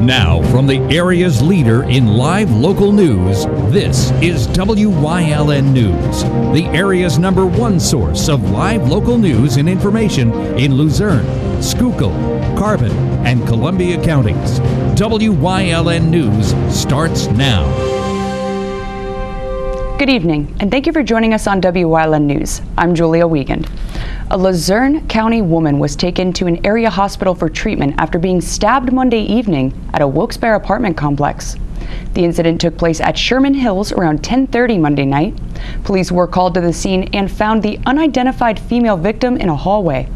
Now, from the area's leader in live local news, this is WYLN News, the area's #1 source of live local news and information in Luzerne, Schuylkill, Carbon, and Columbia counties. WYLN News starts now. Good evening, and thank you for joining us on WYLN News. I'm Julia Wiegand. A Luzerne County woman was taken to an area hospital for treatment after being stabbed Monday evening at a Wilkes-Barre apartment complex. The incident took place at Sherman Hills around 10:30 Monday night. Police were called to the scene and found the unidentified female victim in a hallway.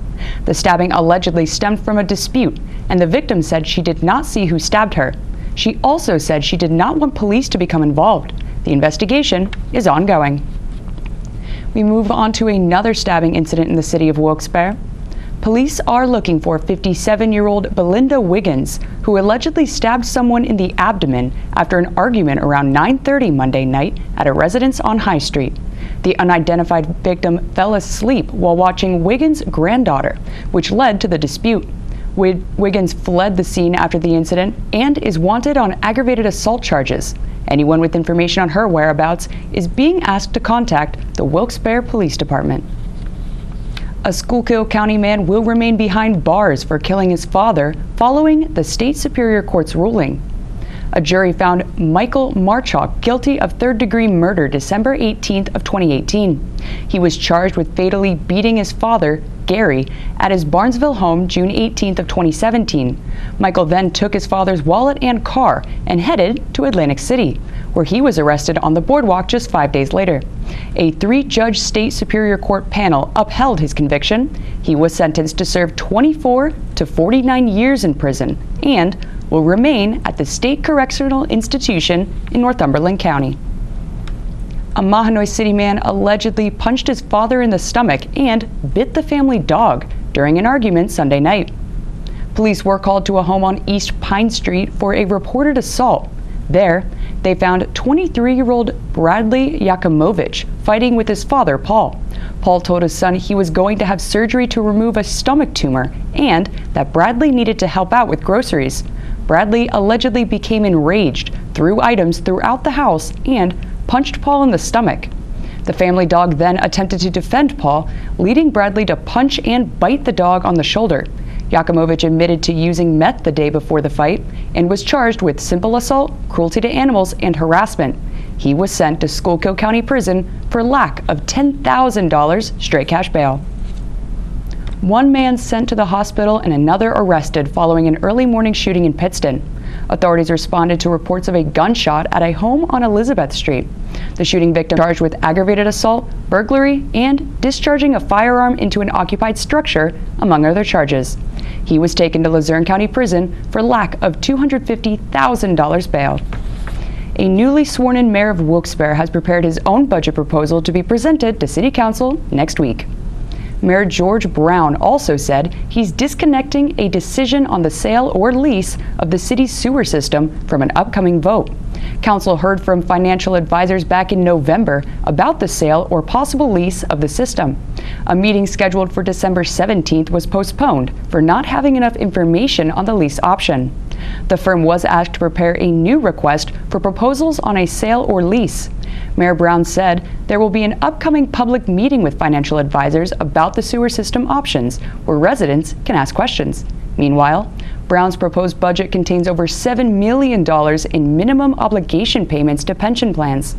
The stabbing allegedly stemmed from a dispute, and the victim said she did not see who stabbed her. She also said she did not want police to become involved. The investigation is ongoing. We move on to another stabbing incident in the city of Wilkes-Barre. Police are looking for 57-year-old Belinda Wiggins, who allegedly stabbed someone in the abdomen after an argument around 9:30 Monday night at a residence on High Street. The unidentified victim fell asleep while watching Wiggins' granddaughter, which led to the dispute. Wiggins fled the scene after the incident and is wanted on aggravated assault charges. Anyone with information on her whereabouts is being asked to contact the Wilkes-Barre Police Department. A Schuylkill County man will remain behind bars for killing his father following the state Superior Court's ruling. A jury found Michael Marchok guilty of third-degree murder December 18th of 2018. He was charged with fatally beating his father, Gary, at his Barnesville home June 18th of 2017. Michael then took his father's wallet and car and headed to Atlantic City, where he was arrested on the boardwalk just 5 days later. A 3-judge state Superior Court panel upheld his conviction. He was sentenced to serve 24 to 49 years in prison and will remain at the State Correctional Institution in Northumberland County. A Mahanoy City man allegedly punched his father in the stomach and bit the family dog during an argument Sunday night. Police were called to a home on East Pine Street for a reported assault. There, they found 23-year-old Bradley Yakimovich fighting with his father, Paul. Paul told his son he was going to have surgery to remove a stomach tumor and that Bradley needed to help out with groceries. Bradley allegedly became enraged, threw items throughout the house, and punched Paul in the stomach. The family dog then attempted to defend Paul, leading Bradley to punch and bite the dog on the shoulder. Yakimovich admitted to using meth the day before the fight and was charged with simple assault, cruelty to animals, and harassment. He was sent to Schuylkill County Prison for lack of $10,000 straight cash bail. One man sent to the hospital and another arrested following an early morning shooting in Pittston. Authorities responded to reports of a gunshot at a home on Elizabeth Street. The shooting victim charged with aggravated assault, burglary, and discharging a firearm into an occupied structure, among other charges. He was taken to Luzerne County Prison for lack of $250,000 bail. A newly sworn-in mayor of Wilkes-Barre has prepared his own budget proposal to be presented to City Council next week. Mayor George Brown also said he's disconnecting a decision on the sale or lease of the city's sewer system from an upcoming vote. Council heard from financial advisors back in November about the sale or possible lease of the system. A meeting scheduled for December 17th was postponed for not having enough information on the lease option. The firm was asked to prepare a new request for proposals on a sale or lease. Mayor Brown said there will be an upcoming public meeting with financial advisors about the sewer system options, where residents can ask questions. Meanwhile, Brown's proposed budget contains over $7 million in minimum obligation payments to pension plans.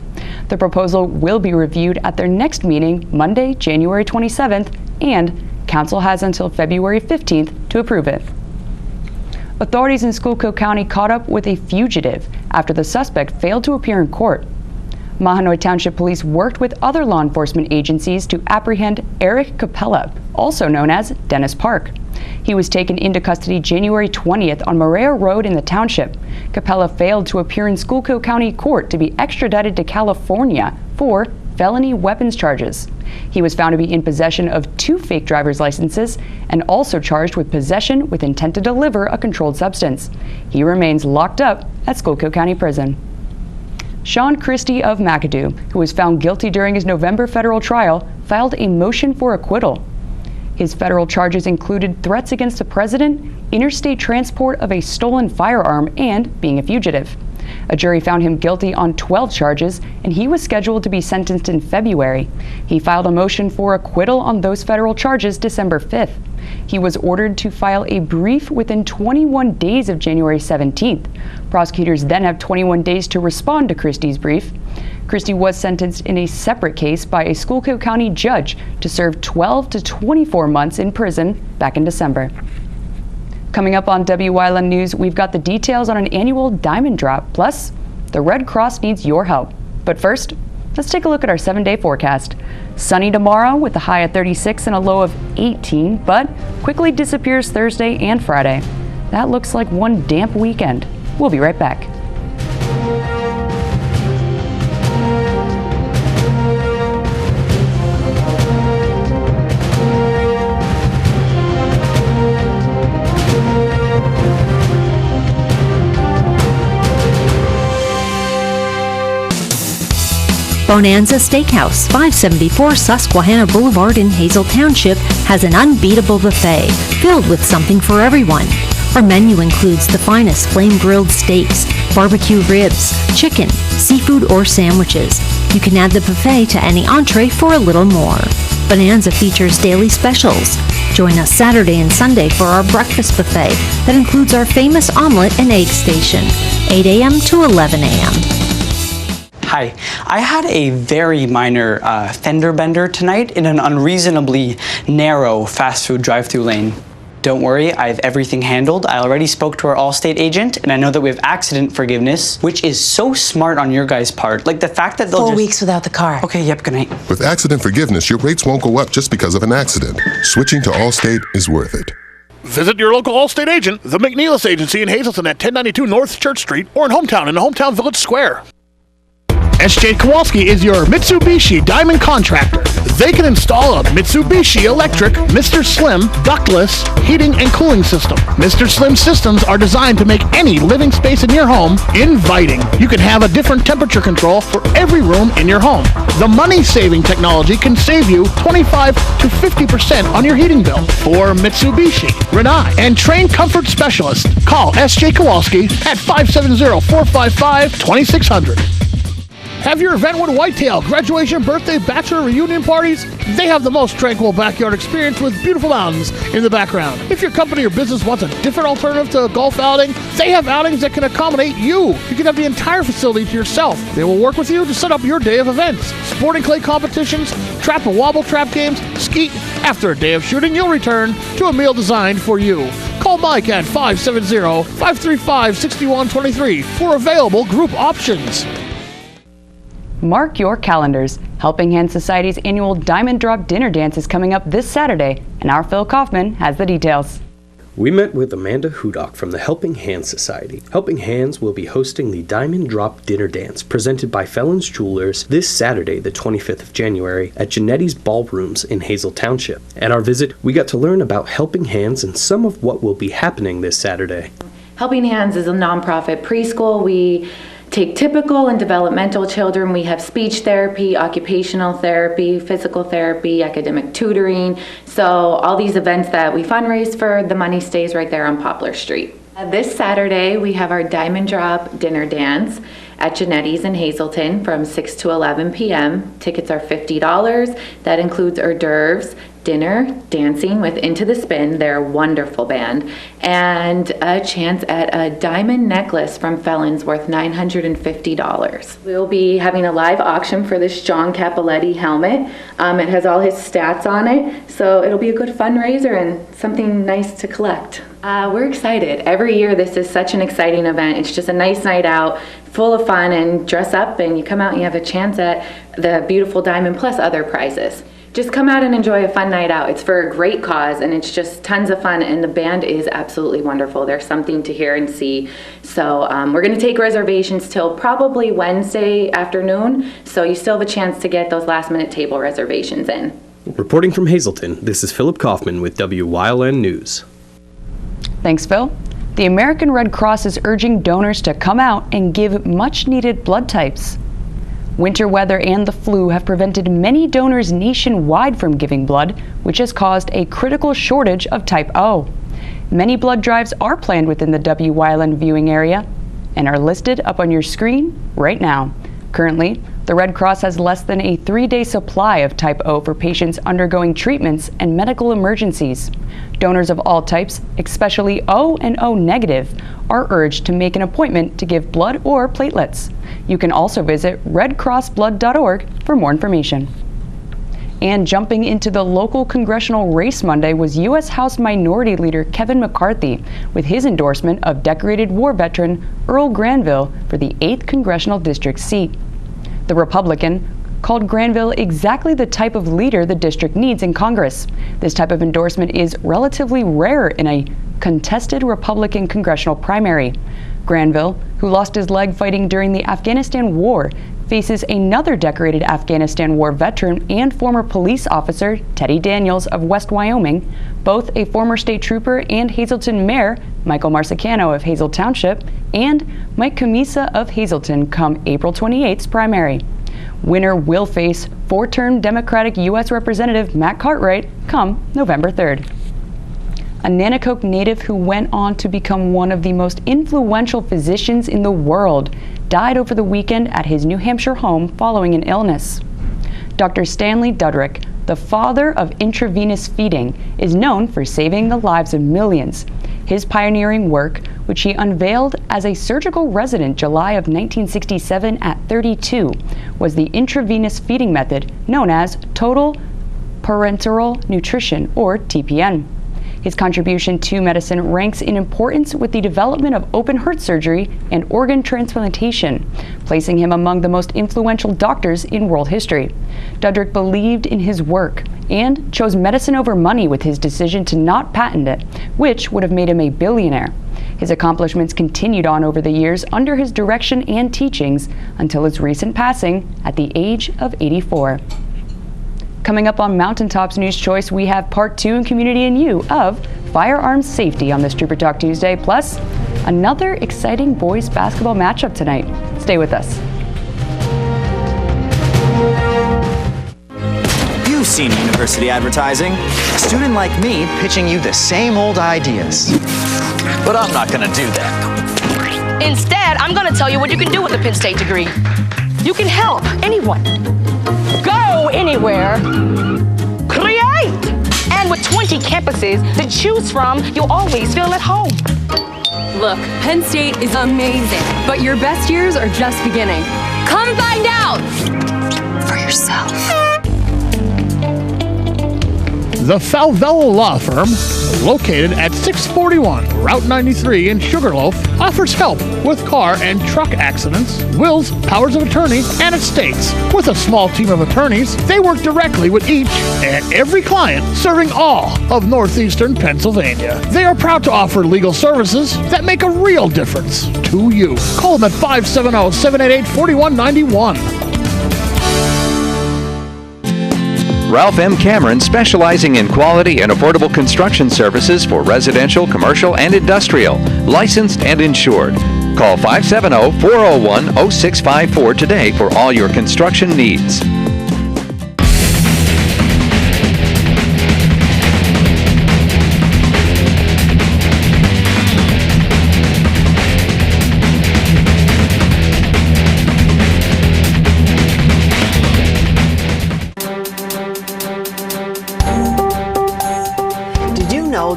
The proposal will be reviewed at their next meeting Monday, January 27th, and Council has until February 15th to approve it. Authorities in Schuylkill County caught up with a fugitive after the suspect failed to appear in court. Mahanoy Township Police worked with other law enforcement agencies to apprehend Eric Capella, also known as Dennis Park. He was taken into custody January 20th on Maria Road in the township. Capella failed to appear in Schuylkill County Court to be extradited to California for felony weapons charges. He was found to be in possession of 2 fake driver's licenses and also charged with possession with intent to deliver a controlled substance. He remains locked up at Schuylkill County Prison. Sean Christie of McAdoo, who was found guilty during his November federal trial, filed a motion for acquittal. His federal charges included threats against the president, interstate transport of a stolen firearm, and being a fugitive. A jury found him guilty on 12 charges, and he was scheduled to be sentenced in February. He filed a motion for acquittal on those federal charges December 5th. He was ordered to file a brief within 21 days of January 17th. Prosecutors then have 21 days to respond to Christie's brief. Christie was sentenced in a separate case by a Schuylkill County judge to serve 12 to 24 months in prison back in December. Coming up on WYLN News, we've got the details on an annual diamond drop, plus the Red Cross needs your help. But first, let's take a look at our 7-day forecast. Sunny tomorrow with a high of 36 and a low of 18, but quickly disappears Thursday and Friday. That looks like one damp weekend. We'll be right back. Bonanza Steakhouse, 574 Susquehanna Boulevard in Hazel Township, has an unbeatable buffet filled with something for everyone. Our menu includes the finest flame-grilled steaks, barbecue ribs, chicken, seafood, or sandwiches. You can add the buffet to any entree for a little more. Bonanza features daily specials. Join us Saturday and Sunday for our breakfast buffet that includes our famous omelet and egg station, 8 a.m. to 11 a.m. Hi, I had a very minor fender bender tonight in an unreasonably narrow fast food drive-thru lane. Don't worry, I have everything handled. I already spoke to our Allstate agent, and I know that we have accident forgiveness, which is so smart on your guys' part. Like the fact that they'll 4 weeks without the car. Okay, yep, good night. With accident forgiveness, your rates won't go up just because of an accident. Switching to Allstate is worth it. Visit your local Allstate agent, the McNeilis Agency in Hazleton at 1092 North Church Street, or in Hometown in the Hometown Village Square. S.J. Kowalski is your Mitsubishi Diamond contractor. They can install a Mitsubishi electric Mr. Slim ductless heating and cooling system. Mr. Slim systems are designed to make any living space in your home inviting. You can have a different temperature control for every room in your home. The money-saving technology can save you 25 to 50% on your heating bill. For Mitsubishi, Renai, and trained comfort specialists, call S.J. Kowalski at 570-455-2600. Have your event with Whitetail, graduation, birthday, bachelor, reunion parties? They have the most tranquil backyard experience with beautiful mountains in the background. If your company or business wants a different alternative to a golf outing, they have outings that can accommodate you. You can have the entire facility to yourself. They will work with you to set up your day of events. Sporting clay competitions, trap and wobble trap games, skeet. After a day of shooting, you'll return to a meal designed for you. Call Mike at 570-535-6123 for available group options. Mark your calendars. Helping Hand Society's annual Diamond Drop Dinner Dance is coming up this Saturday, and our Phil Kaufman has the details. We met with Amanda Hudock from the Helping Hands Society. Helping Hands will be hosting the Diamond Drop Dinner Dance presented by Felons Jewelers this Saturday, the 25th of January, at Genetti's Ballrooms in Hazel Township. At our visit, we got to learn about Helping Hands and some of what will be happening this Saturday. Helping Hands is a nonprofit preschool. We take typical and developmental children. We have speech therapy, occupational therapy, physical therapy, academic tutoring. So all these events that we fundraise for, the money stays right there on Poplar Street. This Saturday, we have our Diamond Drop Dinner Dance at Genetti's in Hazelton from 6 to 11 p.m. Tickets are $50. That includes hors d'oeuvres, dinner, dancing with Into the Spin, they're a wonderful band, and a chance at a diamond necklace from Felons worth $950. We'll be having a live auction for this John Capoletti helmet. It has all his stats on it, so it'll be a good fundraiser and something nice to collect. We're excited. Every year this is such an exciting event. It's just a nice night out, full of fun, and dress up and you come out and you have a chance at the beautiful diamond plus other prizes. Just come out and enjoy a fun night out. It's for a great cause and it's just tons of fun, and the band is absolutely wonderful. There's something to hear and see. So we're going to take reservations till probably Wednesday afternoon, so you still have a chance to get those last minute table reservations in. Reporting from Hazelton, this is Philip Kaufman with WYLN News. Thanks, Phil. The American Red Cross is urging donors to come out and give much needed blood types. Winter weather and the flu have prevented many donors nationwide from giving blood, which has caused a critical shortage of type O. Many blood drives are planned within the Wyln viewing area and are listed up on your screen right now. Currently, the Red Cross has less than a 3-day supply of type O for patients undergoing treatments and medical emergencies. Donors of all types, especially O and O negative, are urged to make an appointment to give blood or platelets. You can also visit redcrossblood.org for more information. And jumping into the local congressional race Monday was U.S. House Minority Leader Kevin McCarthy with his endorsement of decorated war veteran Earl Granville for the 8th Congressional District seat. The Republican called Granville exactly the type of leader the district needs in Congress. This type of endorsement is relatively rare in a contested Republican congressional primary. Granville, who lost his leg fighting during the Afghanistan War, faces another decorated Afghanistan War veteran and former police officer, Teddy Daniels of West Wyoming, both a former state trooper and Hazleton Mayor, Michael Marsicano of Hazel Township, and Mike Camisa of Hazleton come April 28th's primary. Winner will face 4-term Democratic U.S. Representative Matt Cartwright come November 3rd. A Nanticoke native who went on to become one of the most influential physicians in the world died over the weekend at his New Hampshire home following an illness. Dr. Stanley Dudrick, the father of intravenous feeding, is known for saving the lives of millions. His pioneering work, which he unveiled as a surgical resident July of 1967 at 32, was the intravenous feeding method known as total parenteral nutrition, or TPN. His contribution to medicine ranks in importance with the development of open heart surgery and organ transplantation, placing him among the most influential doctors in world history. Dudrick believed in his work and chose medicine over money with his decision to not patent it, which would have made him a billionaire. His accomplishments continued on over the years under his direction and teachings until his recent passing at the age of 84. Coming up on Mountaintops News Choice, we have Part 2 in Community and You of firearms safety on this Trooper Talk Tuesday, plus another exciting boys basketball matchup tonight. Stay with us. You've seen university advertising. A student like me pitching you the same old ideas. But I'm not gonna do that. Instead, I'm gonna tell you what you can do with a Penn State degree. You can help anyone. Go anywhere. Create! And with 20 campuses to choose from, you'll always feel at home. Look, Penn State is amazing, but your best years are just beginning. Come find out for yourself. The Falvello Law Firm, located at 641 Route 93 in Sugarloaf, offers help with car and truck accidents, wills, powers of attorney, and estates. With a small team of attorneys, they work directly with each and every client, serving all of northeastern Pennsylvania. They are proud to offer legal services that make a real difference to you. Call them at 570-788-4191. Ralph M. Cameron, specializing in quality and affordable construction services for residential, commercial, and industrial, licensed and insured. Call 570-401-0654 today for all your construction needs.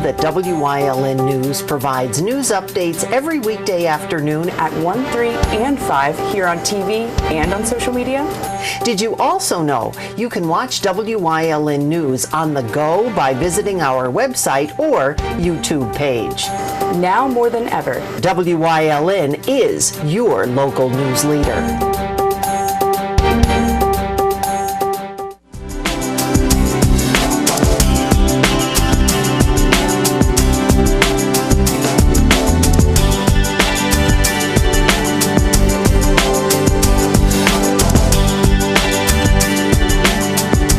That WYLN News provides news updates every weekday afternoon At 1, 3, and 5 here on TV and on social media. Did you also know you can watch WYLN News on the go by visiting our website or YouTube page? Now more than ever, WYLN is your local news leader.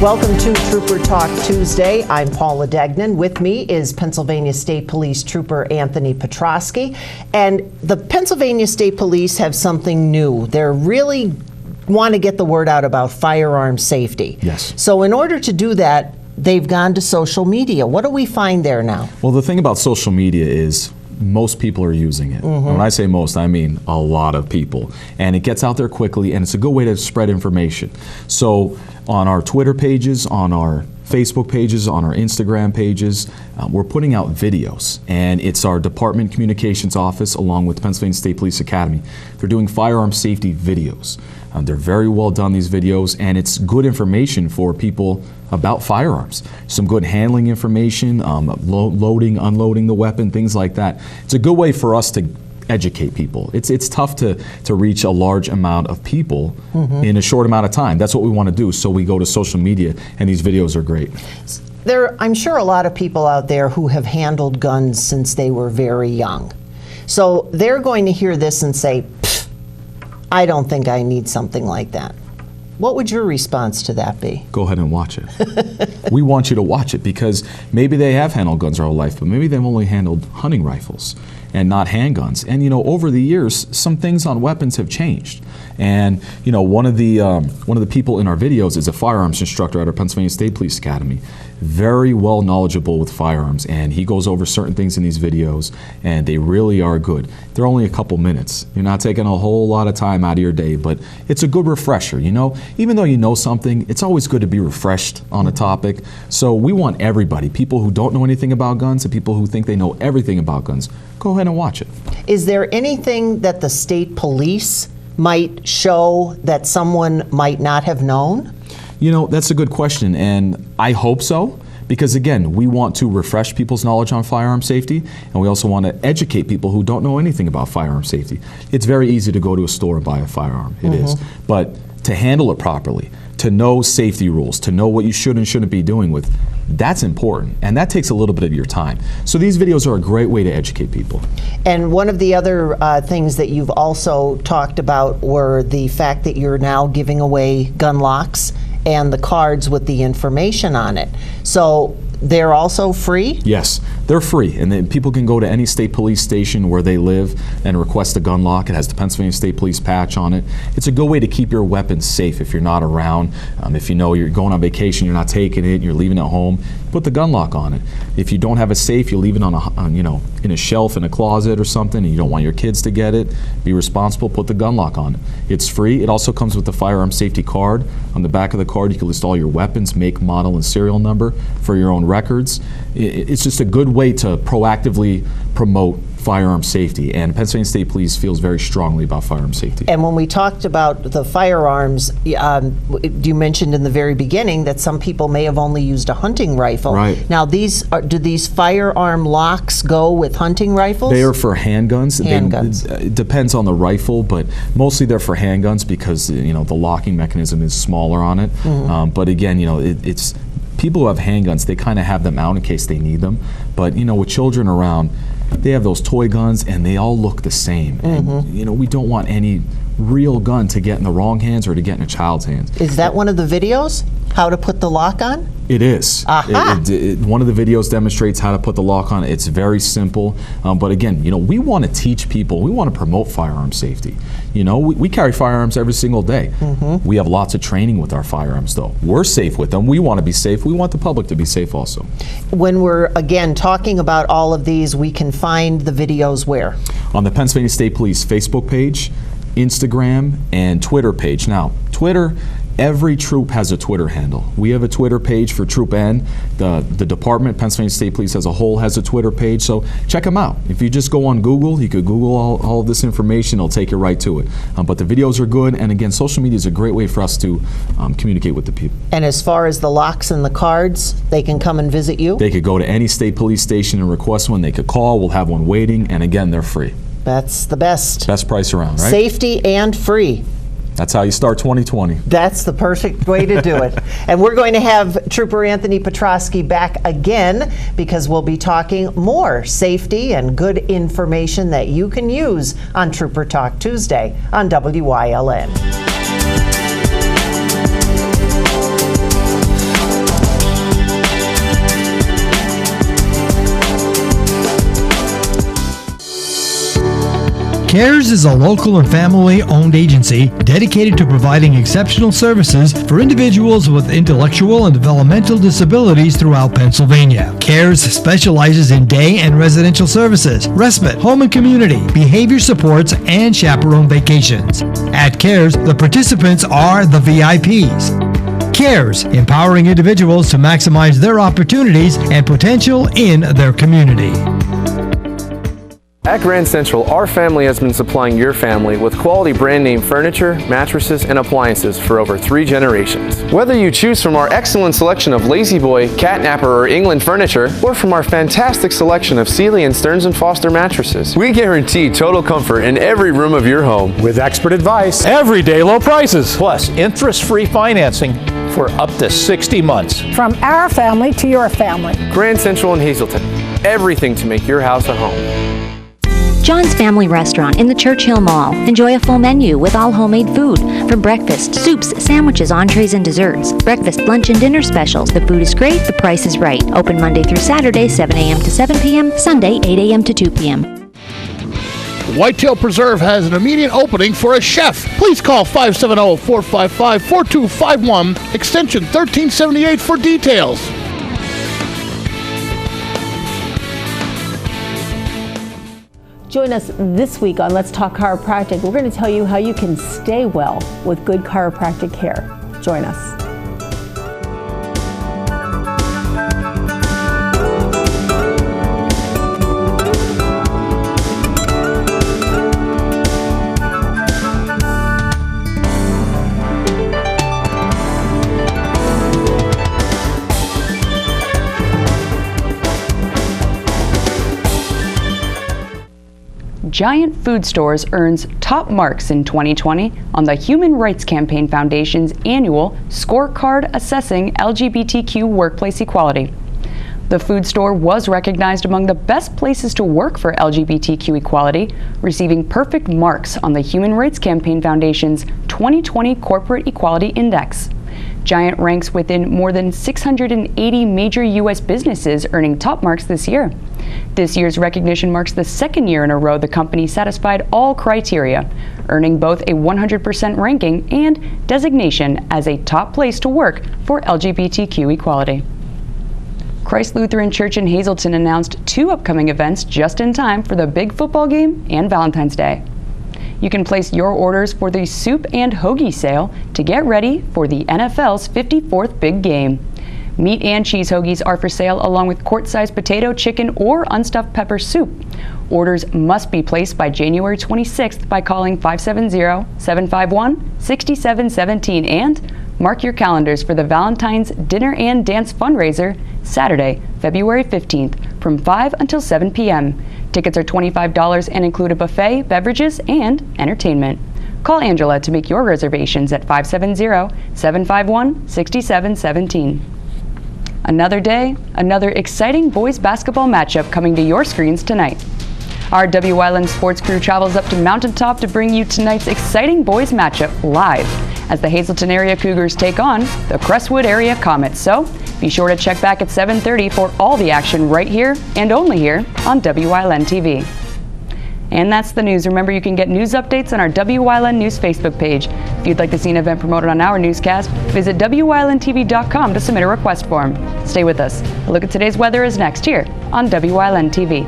Welcome to Trooper Talk Tuesday. I'm Paula Degnan. With me is Pennsylvania State Police Trooper Anthony Petrosky. And the Pennsylvania State Police have something new. They're really want to get the word out about firearm safety. Yes. So in order to do that, they've gone to social media. What do we find there now? Well, the thing about social media is most people are using it. And when I say most, I mean a lot of people. And it gets out there quickly, and it's a good way to spread information. So on our Twitter pages, on our Facebook pages, on our Instagram pages, we're putting out videos, and it's our Department Communications Office along with Pennsylvania State Police Academy. They're doing firearm safety videos. They're very well done, these videos, and it's good information for people about firearms. Some good handling information, loading, unloading the weapon, things like that. It's a good way for us to educate people. It's tough to reach a large amount of people in a short amount of time. That's what we want to do, so we go to social media, and these videos are great. I'm sure a lot of people out there who have handled guns since they were very young. So they're going to hear this and say, I don't think I need something like that. What would your response to that be? Go ahead and watch it. We want you to watch it because maybe they have handled guns their whole life, but maybe they've only handled hunting rifles and not handguns. And you know, over the years, some things on weapons have changed. And you know, one of the people in our videos is a firearms instructor at our Pennsylvania State Police Academy. Very well knowledgeable with firearms, and he goes over certain things in these videos, and they really are good. They're only a couple minutes. You're not taking a whole lot of time out of your day, but it's a good refresher, you know? Even though you know something, it's always good to be refreshed on a topic. So we want everybody, people who don't know anything about guns and people who think they know everything about guns, go ahead and watch it. Is there anything that the state police might show that someone might not have known? You know, that's a good question, and I hope so, because again, we want to refresh people's knowledge on firearm safety, and we also want to educate people who don't know anything about firearm safety. It's very easy to go to a store and buy a firearm, it is, but to handle it properly, to know safety rules, to know what you should and shouldn't be doing with, that's important, and that takes a little bit of your time. So these videos are a great way to educate people. And one of the other things that you've also talked about were the fact that you're now giving away gun locks and the cards with the information on it. So they're also free? Yes, they're free, and then people can go to any state police station where they live and request a gun lock. It has the Pennsylvania State Police patch on it. It's a good way to keep your weapons safe if you're not around. If you know you're going on vacation, you're not taking it, you're leaving it home, put the gun lock on it. If you don't have a safe, you leave it in a shelf in a closet or something, and you don't want your kids to get it, be responsible, put the gun lock on it. It's free. It also comes with the firearm safety card. On the back of the card, you can list all your weapons, make, model, and serial number for your own records. It's just a good way to proactively promote firearm safety, and Pennsylvania State Police feels very strongly about firearm safety. And when we talked about the firearms, you mentioned in the very beginning that some people may have only used a hunting rifle. Right. Now, do these firearm locks go with hunting rifles? They are for handguns. Handguns. It depends on the rifle, but mostly they're for handguns because the locking mechanism is smaller on it. But again, it's people who have handguns, they kind of have them out in case they need them. But with children around, they have those toy guns and they all look the same. And we don't want any real gun to get in the wrong hands or to get in a child's hands. Is that one of the videos? How to put the lock on? It is. One of the videos demonstrates how to put the lock on. It's very simple. But again, we want to teach people, we want to promote firearm safety. We carry firearms every single day. We have lots of training with our firearms though. We're safe with them. We want to be safe. We want the public to be safe also. When we're, again, talking about all of these, we can find the videos where? On the Pennsylvania State Police Facebook page, Instagram, and Twitter page. Now, Twitter, every troop has a Twitter handle. We have a Twitter page for Troop N. The department, Pennsylvania State Police as a whole, has a Twitter page, so check them out. If you just go on Google, you could Google all of this information, it'll take you right to it. But the videos are good, and again, social media is a great way for us to communicate with the people. And as far as the locks and the cards, they can come and visit you? They could go to any state police station and request one. They could call, we'll have one waiting, and again, they're free. That's the best. Best price around, right? Safety and free. That's how you start 2020. That's the perfect way to do it. And we're going to have Trooper Anthony Petrosky back again because we'll be talking more safety and good information that you can use on Trooper Talk Tuesday on WYLN. CARES is a local and family-owned agency dedicated to providing exceptional services for individuals with intellectual and developmental disabilities throughout Pennsylvania. CARES specializes in day and residential services, respite, home and community, behavior supports, and chaperone vacations. At CARES, the participants are the VIPs. CARES, empowering individuals to maximize their opportunities and potential in their community. At Grand Central, our family has been supplying your family with quality brand name furniture, mattresses, and appliances for over 3 generations. Whether you choose from our excellent selection of Lazy Boy, Catnapper, or England furniture, or from our fantastic selection of Sealy and Stearns & Foster mattresses, we guarantee total comfort in every room of your home. With expert advice, everyday low prices, plus interest-free financing for up to 60 months. From our family to your family. Grand Central in Hazleton. Everything to make your house a home. John's Family Restaurant in the Churchill Mall. Enjoy a full menu with all homemade food. From breakfast, soups, sandwiches, entrees, and desserts. Breakfast, lunch, and dinner specials. The food is great, the price is right. Open Monday through Saturday, 7 a.m. to 7 p.m., Sunday, 8 a.m. to 2 p.m. Whitetail Preserve has an immediate opening for a chef. Please call 570-455-4251, extension 1378 for details. Join us this week on Let's Talk Chiropractic. We're going to tell you how you can stay well with good chiropractic care. Join us. Giant Food Stores earns top marks in 2020 on the Human Rights Campaign Foundation's annual scorecard assessing LGBTQ workplace equality. The food store was recognized among the best places to work for LGBTQ equality, receiving perfect marks on the Human Rights Campaign Foundation's 2020 Corporate Equality Index. Giant ranks within more than 680 major U.S. businesses earning top marks this year. This year's recognition marks the second year in a row the company satisfied all criteria, earning both a 100% ranking and designation as a top place to work for LGBTQ equality. Christ Lutheran Church in Hazleton announced 2 upcoming events just in time for the big football game and Valentine's Day. You can place your orders for the Soup and Hoagie sale to get ready for the NFL's 54th big game. Meat and cheese hoagies are for sale along with quart-sized potato, chicken, or unstuffed pepper soup. Orders must be placed by January 26th by calling 570-751-6717 and mark your calendars for the Valentine's Dinner and Dance fundraiser Saturday, February 15th from 5 until 7 p.m. Tickets are $25 and include a buffet, beverages, and entertainment. Call Angela to make your reservations at 570-751-6717. Another day, another exciting boys basketball matchup coming to your screens tonight. Our Wyln sports crew travels up to Mountaintop to bring you tonight's exciting boys matchup live as the Hazleton area Cougars take on the Crestwood area Comets. So be sure to check back at 7:30 for all the action right here and only here on Wyln TV. And that's the news. Remember, you can get news updates on our Wyln News Facebook page. If you'd like to see an event promoted on our newscast, visit WYLNTV.com to submit a request form. Stay with us. A look at today's weather is next here on Wyln TV.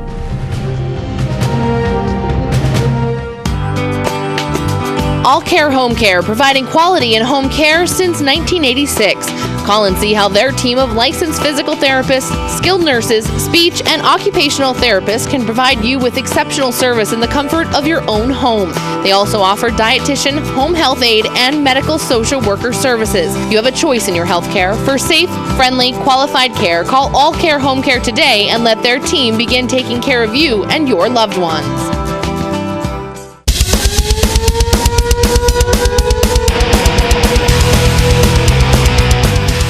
All Care Home Care, providing quality in home care since 1986. Call and see how their team of licensed physical therapists, skilled nurses, speech, and occupational therapists can provide you with exceptional service in the comfort of your own home. They also offer dietitian, home health aide, and medical social worker services. You have a choice in your health care. For safe, friendly, qualified care, call All Care Home Care today and let their team begin taking care of you and your loved ones.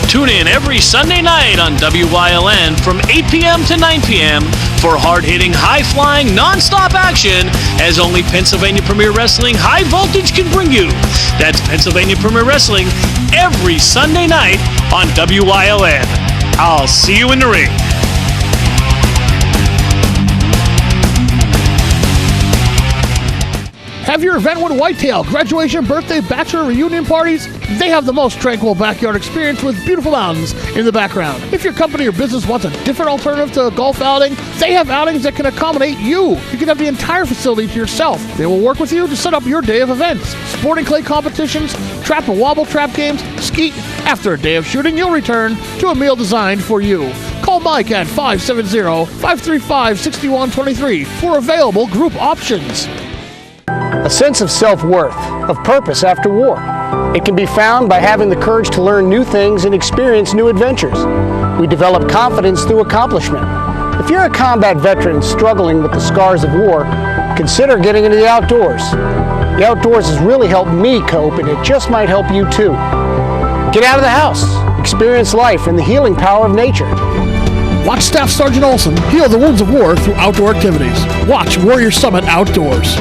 Tune in every Sunday night on WYLN from 8 p.m. to 9 p.m. for hard-hitting, high-flying, non-stop action as only Pennsylvania Premier Wrestling High Voltage can bring you. That's Pennsylvania Premier Wrestling every Sunday night on WYLN. I'll see you in the ring. Have your event with Whitetail, graduation, birthday, bachelor, reunion parties? They have the most tranquil backyard experience with beautiful mountains in the background. If your company or business wants a different alternative to a golf outing, they have outings that can accommodate you. You can have the entire facility to yourself. They will work with you to set up your day of events. Sporting clay competitions, trap and wobble trap games, skeet. After a day of shooting, you'll return to a meal designed for you. Call Mike at 570-535-6123 for available group options. A sense of self-worth, of purpose after war. It can be found by having the courage to learn new things and experience new adventures. We develop confidence through accomplishment. If you're a combat veteran struggling with the scars of war, consider getting into the outdoors. The outdoors has really helped me cope, and it just might help you too. Get out of the house, experience life and the healing power of nature. Watch Staff Sergeant Olson heal the wounds of war through outdoor activities. Watch Warrior Summit Outdoors.